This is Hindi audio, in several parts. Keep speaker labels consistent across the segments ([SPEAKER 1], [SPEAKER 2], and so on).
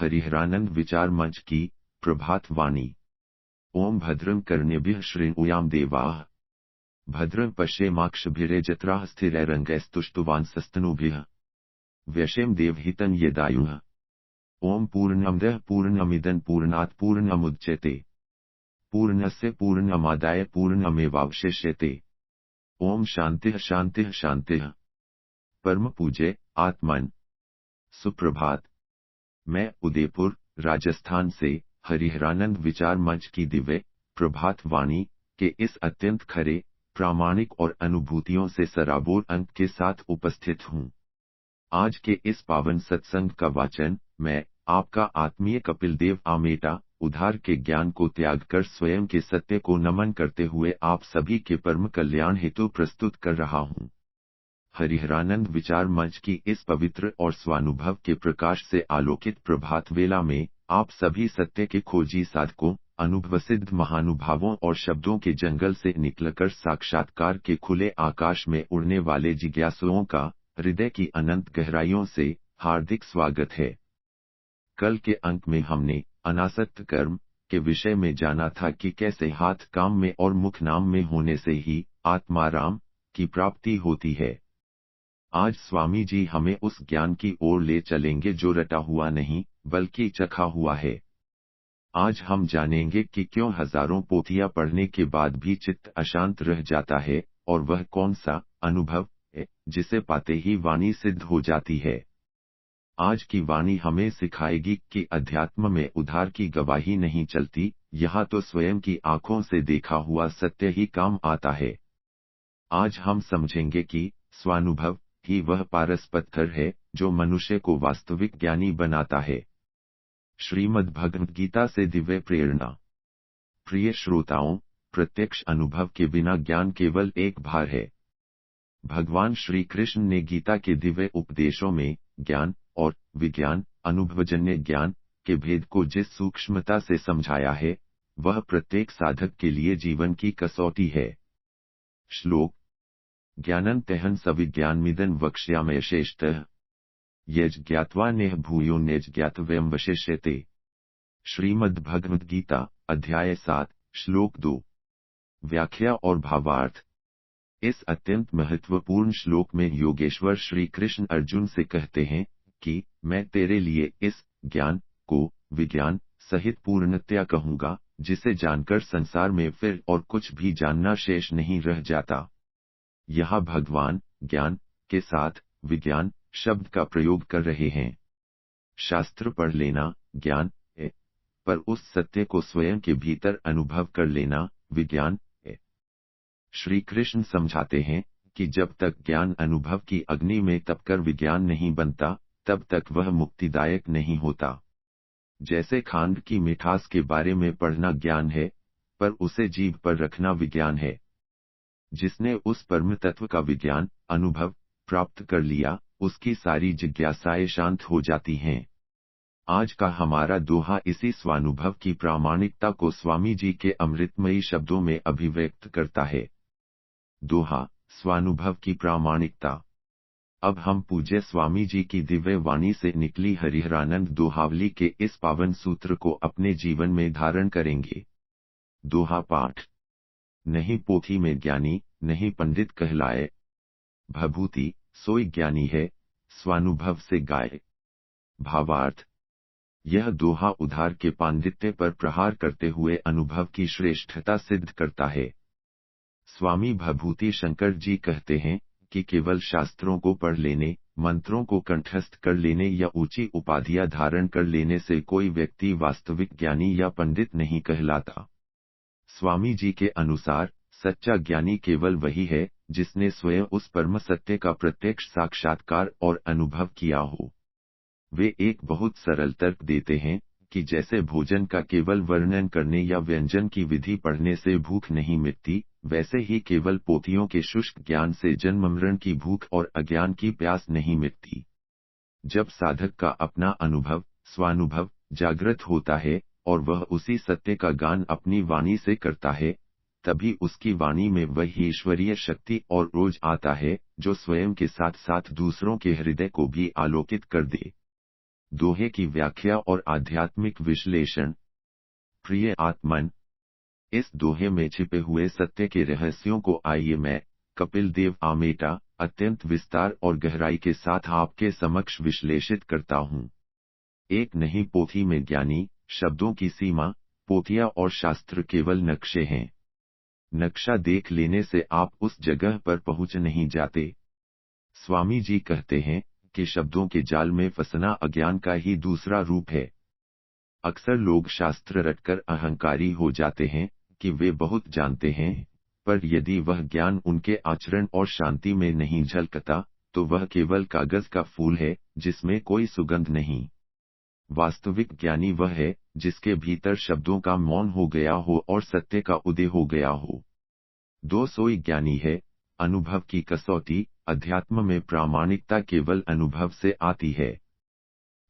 [SPEAKER 1] हरिहरानंद विचार मंच की प्रभात वाणी। ओम भद्रं कर्णेभ्यः शृणुयाम देवाः, भद्रं पश्येमाक्षभिर्यजत्राः स्थिरैरङ्गैस्तुष्टुवांसस्तनूभिः, व्यशेम देवहितं यदायुः। ओम पूर्णमदः पूर्णमिदं पूर्णात् पूर्णमुदच्यते, पूर्णस्य पूर्णमादाय पूर्णमेवावशिष्यते। ओम शांतिः शांतिः शांतिः। परम पूज्य आत्मन, सुप्रभात। मैं उदयपुर, राजस्थान से हरिहरानंद विचार मंच की दिव्य प्रभात वाणी के इस अत्यंत खरे, प्रामाणिक और अनुभूतियों से सराबोर अंक के साथ उपस्थित हूँ। आज के इस पावन सत्संग का वाचन मैं, आपका आत्मीय कपिल देव आमेटा, उधार के ज्ञान को त्याग कर स्वयं के सत्य को नमन करते हुए आप सभी के परम कल्याण हेतु प्रस्तुत कर रहा हूँ। हरिहरानंद विचार मंच की इस पवित्र और स्वानुभव के प्रकाश से आलोकित प्रभात वेला में आप सभी सत्य के खोजी साधकों, अनुभवसिद्ध महानुभावों और शब्दों के जंगल से निकलकर साक्षात्कार के खुले आकाश में उड़ने वाले जिज्ञासुओं का हृदय की अनंत गहराइयों से हार्दिक स्वागत है। कल के अंक में हमने अनासक्त कर्म के विषय में जाना था कि कैसे हाथ काम में और मुख नाम में होने से ही आत्माराम की प्राप्ति होती है। आज स्वामी जी हमें उस ज्ञान की ओर ले चलेंगे जो रटा हुआ नहीं बल्कि चखा हुआ है। आज हम जानेंगे कि क्यों हजारों पोथियां पढ़ने के बाद भी चित्त अशांत रह जाता है, और वह कौन सा अनुभव है जिसे पाते ही वाणी सिद्ध हो जाती है। आज की वाणी हमें सिखाएगी कि अध्यात्म में उधार की गवाही नहीं चलती, यहाँ तो स्वयं की आंखों से देखा हुआ सत्य ही काम आता है। आज हम समझेंगे कि स्वानुभव ही वह पारस पत्थर है जो मनुष्य को वास्तविक ज्ञानी बनाता है। श्रीमद् भगवद गीता से दिव्य प्रेरणा। प्रिय श्रोताओं, प्रत्यक्ष अनुभव के बिना ज्ञान केवल एक भार है। भगवान श्री कृष्ण ने गीता के दिव्य उपदेशों में ज्ञान और विज्ञान, अनुभवजन्य ज्ञान के भेद को जिस सूक्ष्मता से समझाया है, वह प्रत्येक साधक के लिए जीवन की कसौटी है। श्लोक: ज्ञानंतहं सविज्ञानमिदं वक्ष्याम्यशेषतः, यज् ज्ञात्वा नेह भूयो नेज ज्ञातव्यं वशिष्यते। श्रीमद् भगवद गीता अध्याय 7 श्लोक 2। व्याख्या और भावार्थ। इस अत्यंत महत्वपूर्ण श्लोक में योगेश्वर श्री कृष्ण अर्जुन से कहते हैं कि मैं तेरे लिए इस ज्ञान को विज्ञान सहित पूर्णतया कहूंगा, जिसे जानकर संसार में फिर और कुछ भी जानना शेष नहीं रह जाता। यहाँ भगवान ज्ञान के साथ विज्ञान शब्द का प्रयोग कर रहे हैं। शास्त्र पढ़ लेना ज्ञान है, पर उस सत्य को स्वयं के भीतर अनुभव कर लेना विज्ञान है। श्री कृष्ण समझाते हैं कि जब तक ज्ञान अनुभव की अग्नि में तपकर विज्ञान नहीं बनता, तब तक वह मुक्तिदायक नहीं होता। जैसे खांड की मिठास के बारे में पढ़ना ज्ञान है, पर उसे जीभ पर रखना विज्ञान है। जिसने उस परम तत्व का विज्ञान अनुभव प्राप्त कर लिया, उसकी सारी जिज्ञासाएं शांत हो जाती हैं। आज का हमारा दोहा इसी स्वानुभव की प्रामाणिकता को स्वामी जी के अमृतमयी शब्दों में अभिव्यक्त करता है। दोहा: स्वानुभव की प्रामाणिकता। अब हम पूज्य स्वामी जी की दिव्य वाणी से निकली हरिहरानंद दोहावली के इस पावन सूत्र को अपने जीवन में धारण करेंगे। दोहा पाठ। नहीं पोथी में ज्ञानी, नहीं पंडित कहलाए, भभूति सोई ज्ञानी है, स्वानुभव से गाए। भावार्थ। यह दोहा उधार के पांडित्य पर प्रहार करते हुए अनुभव की श्रेष्ठता सिद्ध करता है। स्वामी भभूति शंकर जी कहते हैं कि केवल शास्त्रों को पढ़ लेने, मंत्रों को कंठस्थ कर लेने या ऊंची उपाधियां धारण कर लेने से कोई व्यक्ति वास्तविक ज्ञानी या पंडित नहीं कहलाता। स्वामी जी के अनुसार सच्चा ज्ञानी केवल वही है जिसने स्वयं उस परम सत्य का प्रत्यक्ष साक्षात्कार और अनुभव किया हो। वे एक बहुत सरल तर्क देते हैं कि जैसे भोजन का केवल वर्णन करने या व्यंजन की विधि पढ़ने से भूख नहीं मिटती, वैसे ही केवल पोथियों के शुष्क ज्ञान से जन्म मरण की भूख और अज्ञान की प्यास नहीं मिटती। जब साधक का अपना अनुभव स्वानुभव जागृत होता है और वह उसी सत्य का गान अपनी वाणी से करता है, तभी उसकी वाणी में वही ईश्वरीय शक्ति और ओज आता है जो स्वयं के साथ साथ दूसरों के हृदय को भी आलोकित कर दे। दोहे की व्याख्या और आध्यात्मिक विश्लेषण। प्रिय आत्मन, इस दोहे में छिपे हुए सत्य के रहस्यों को आइए मैं, कपिल देव आमेटा, अत्यंत विस्तार और गहराई के साथ आपके समक्ष विश्लेषित करता हूँ। एक नहीं पोथी में ज्ञानी शब्दों की सीमा, पोथियां और शास्त्र केवल नक्शे हैं। नक्शा देख लेने से आप उस जगह पर पहुंच नहीं जाते। स्वामी जी कहते हैं कि शब्दों के जाल में फंसना अज्ञान का ही दूसरा रूप है। अक्सर लोग शास्त्र रटकर अहंकारी हो जाते हैं कि वे बहुत जानते हैं, पर यदि वह ज्ञान उनके आचरण और शांति में नहीं झलकता, तो वह केवल कागज का फूल है जिसमें कोई सुगंध नहीं। वास्तविक ज्ञानी वह है जिसके भीतर शब्दों का मौन हो गया हो और सत्य का उदय हो गया हो। दो सोई ज्ञानी है, अनुभव की कसौटी। अध्यात्म में प्रामाणिकता केवल अनुभव से आती है।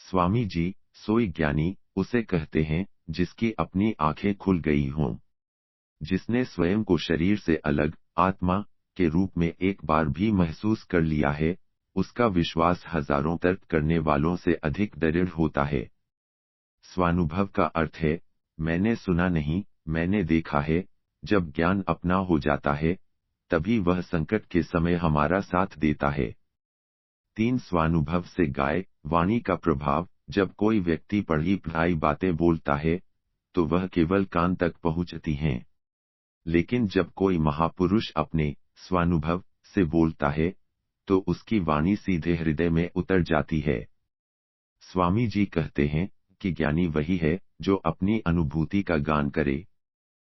[SPEAKER 1] स्वामी जी, सोई ज्ञानी उसे कहते हैं जिसकी अपनी आंखें खुल गई हों, जिसने स्वयं को शरीर से अलग आत्मा के रूप में एक बार भी महसूस कर लिया है। उसका विश्वास हजारों तर्क करने वालों से अधिक दृढ़ होता है। स्वानुभव का अर्थ है, मैंने सुना नहीं, मैंने देखा है। जब ज्ञान अपना हो जाता है, तभी वह संकट के समय हमारा साथ देता है। 3 स्वानुभव से गाय वाणी का प्रभाव। जब कोई व्यक्ति पढ़ी पढ़ाई बातें बोलता है, तो वह केवल कान तक पहुंचती हैं। लेकिन जब कोई महापुरुष अपने स्वानुभव से बोलता है, तो उसकी वाणी सीधे हृदय में उतर जाती है। स्वामी जी कहते हैं कि ज्ञानी वही है जो अपनी अनुभूति का गान करे।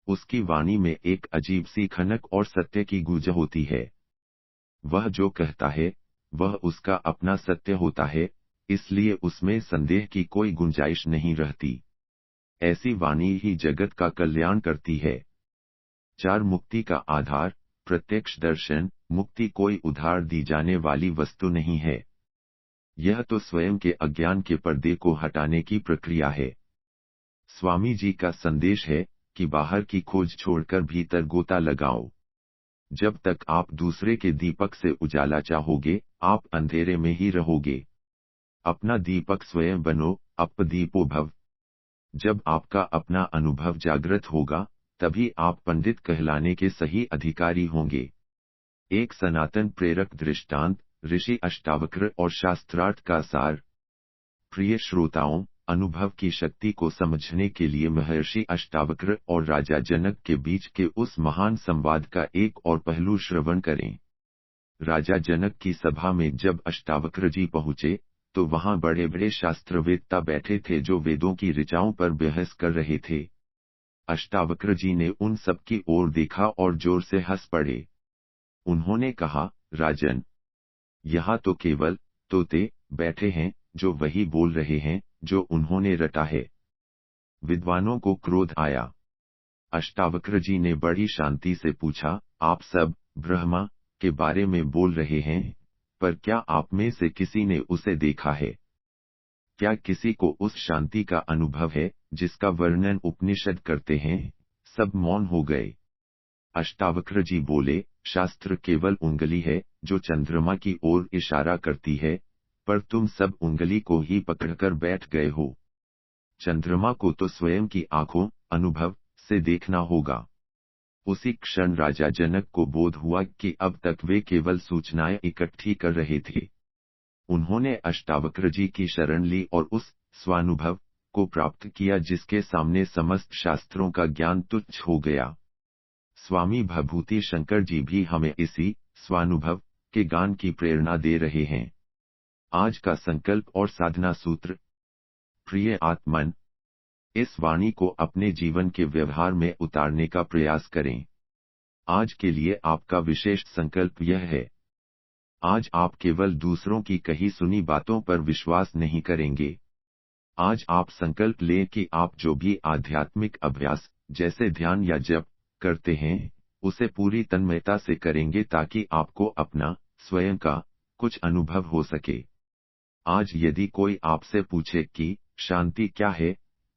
[SPEAKER 1] उसकी वाणी में एक अजीब सी खनक और सत्य की गूंज होती है। वह जो कहता है, वह उसका अपना सत्य होता है, इसलिए उसमें संदेह की कोई गुंजाइश नहीं रहती। ऐसी वाणी ही जगत का कल्याण करती है। 4 मुक्ति का आधार। प्रत्यक्ष दर्शन। मुक्ति कोई उधार दी जाने वाली वस्तु नहीं है। यह तो स्वयं के अज्ञान के पर्दे को हटाने की प्रक्रिया है। स्वामी जी का संदेश है कि बाहर की खोज छोड़कर भीतर गोता लगाओ। जब तक आप दूसरे के दीपक से उजाला चाहोगे, आप अंधेरे में ही रहोगे। अपना दीपक स्वयं बनो, अपदीपो भव। जब आपका अपना अनुभव जागृत होगा, तभी आप पंडित कहलाने के सही अधिकारी होंगे। एक सनातन प्रेरक दृष्टांत, ऋषि अष्टावक्र और शास्त्रार्थ का सार। प्रिय श्रोताओं, अनुभव की शक्ति को समझने के लिए महर्षि अष्टावक्र और राजा जनक के बीच के उस महान संवाद का एक और पहलू श्रवण करें। राजा जनक की सभा में जब अष्टावक्र जी पहुंचे, तो वहां बड़े बड़े शास्त्रवेत्ता बैठे थे जो वेदों की ऋचाओं पर बहस कर रहे थे। अष्टावक्र जी ने उन सब की ओर देखा और जोर से हंस पड़े। उन्होंने कहा, राजन, यहाँ तो केवल तोते बैठे हैं जो वही बोल रहे हैं जो उन्होंने रटा है। विद्वानों को क्रोध आया। अष्टावक्र जी ने बड़ी शांति से पूछा, आप सब ब्रह्मा के बारे में बोल रहे हैं, पर क्या आप में से किसी ने उसे देखा है? क्या किसी को उस शांति का अनुभव है जिसका वर्णन उपनिषद करते हैं? सब मौन हो गए। अष्टावक्र जी बोले, शास्त्र केवल उंगली है जो चंद्रमा की ओर इशारा करती है, पर तुम सब उंगली को ही पकड़कर बैठ गए हो। चंद्रमा को तो स्वयं की आंखों, अनुभव से देखना होगा। उसी क्षण राजा जनक को बोध हुआ कि अब तक वे केवल सूचनाएं इकट्ठी कर रहे थे। उन्होंने अष्टावक्र जी की शरण ली और उस स्वानुभव को प्राप्त किया जिसके सामने समस्त शास्त्रों का ज्ञान तुच्छ हो गया। स्वामी भभूति शंकर जी भी हमें इसी स्वानुभव के गान की प्रेरणा दे रहे हैं। आज का संकल्प और साधना सूत्र। प्रिय आत्मन, इस वाणी को अपने जीवन के व्यवहार में उतारने का प्रयास करें। आज के लिए आपका विशेष संकल्प यह है, आज आप केवल दूसरों की कही सुनी बातों पर विश्वास नहीं करेंगे। आज आप संकल्प लें कि आप जो भी आध्यात्मिक अभ्यास, जैसे ध्यान या जप, करते हैं, उसे पूरी तन्मयता से करेंगे ताकि आपको अपना स्वयं का कुछ अनुभव हो सके। आज यदि कोई आपसे पूछे कि शांति क्या है,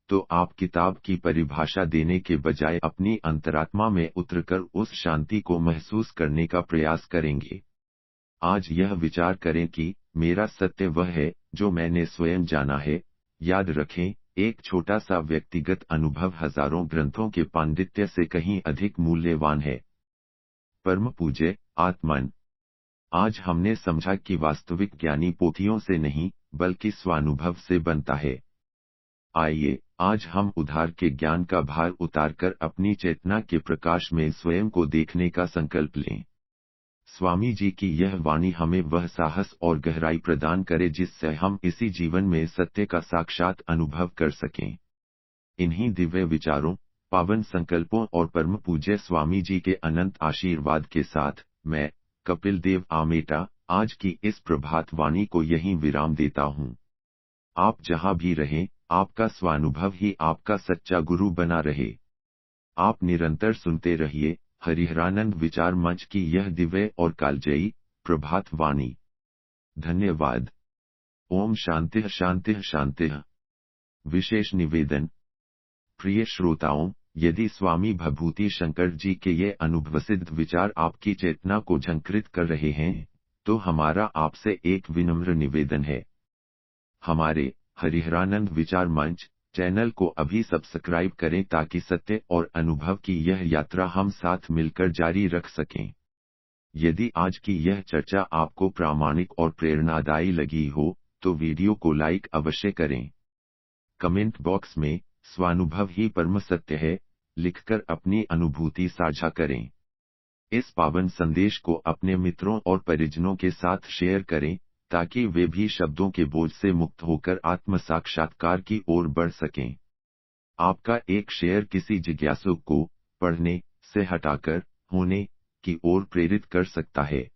[SPEAKER 1] तो आप किताब की परिभाषा देने के बजाय अपनी अंतरात्मा में उतरकर उस शांति को महसूस करने का प्रयास करेंगे। आज यह विचार करें कि मेरा सत्य वह है जो मैंने स्वयं जाना है, याद रखें, एक छोटा सा व्यक्तिगत अनुभव हजारों ग्रंथों के पांडित्य से कहीं अधिक मूल्यवान है। परम पूज्य आत्मन, आज हमने समझा कि वास्तविक ज्ञानी पोथियों से नहीं बल्कि स्वानुभव से बनता है। आइए आज हम उधार के ज्ञान का भार उतारकर अपनी चेतना के प्रकाश में स्वयं को देखने का संकल्प लें। स्वामी जी की यह वाणी हमें वह साहस और गहराई प्रदान करे जिससे हम इसी जीवन में सत्य का साक्षात अनुभव कर सकें। इन्हीं दिव्य विचारों, पावन संकल्पों और परम पूज्य स्वामी जी के अनंत आशीर्वाद के साथ मैं कपिल देव आमेटा आज की इस प्रभात वाणी को यहीं विराम देता हूँ। आप जहाँ भी रहें, आपका स्वानुभव ही आपका सच्चा गुरु बना रहे। आप निरंतर सुनते रहिए हरिहरानंद विचार मंच की यह दिव्य और कालजयी प्रभात वाणी। धन्यवाद। ओम शांतिः शांतिः शांतिः। विशेष निवेदन। प्रिय श्रोताओं, यदि स्वामी भभूति शंकर जी के ये अनुभवसिद्ध विचार आपकी चेतना को झंकृत कर रहे हैं, तो हमारा आपसे एक विनम्र निवेदन है। हमारे हरिहरानंद विचार मंच चैनल को अभी सब्सक्राइब करें ताकि सत्य और अनुभव की यह यात्रा हम साथ मिलकर जारी रख सकें। यदि आज की यह चर्चा आपको प्रामाणिक और प्रेरणादायी लगी हो, तो वीडियो को लाइक अवश्य करें। कमेंट बॉक्स में स्वानुभव ही परम सत्य है लिखकर अपनी अनुभूति साझा करें। इस पावन संदेश को अपने मित्रों और परिजनों के साथ शेयर करें ताकि वे भी शब्दों के बोझ से मुक्त होकर आत्म साक्षात्कार की ओर बढ़ सकें। आपका एक शेयर किसी जिज्ञासु को पढ़ने से हटाकर होने की ओर प्रेरित कर सकता है।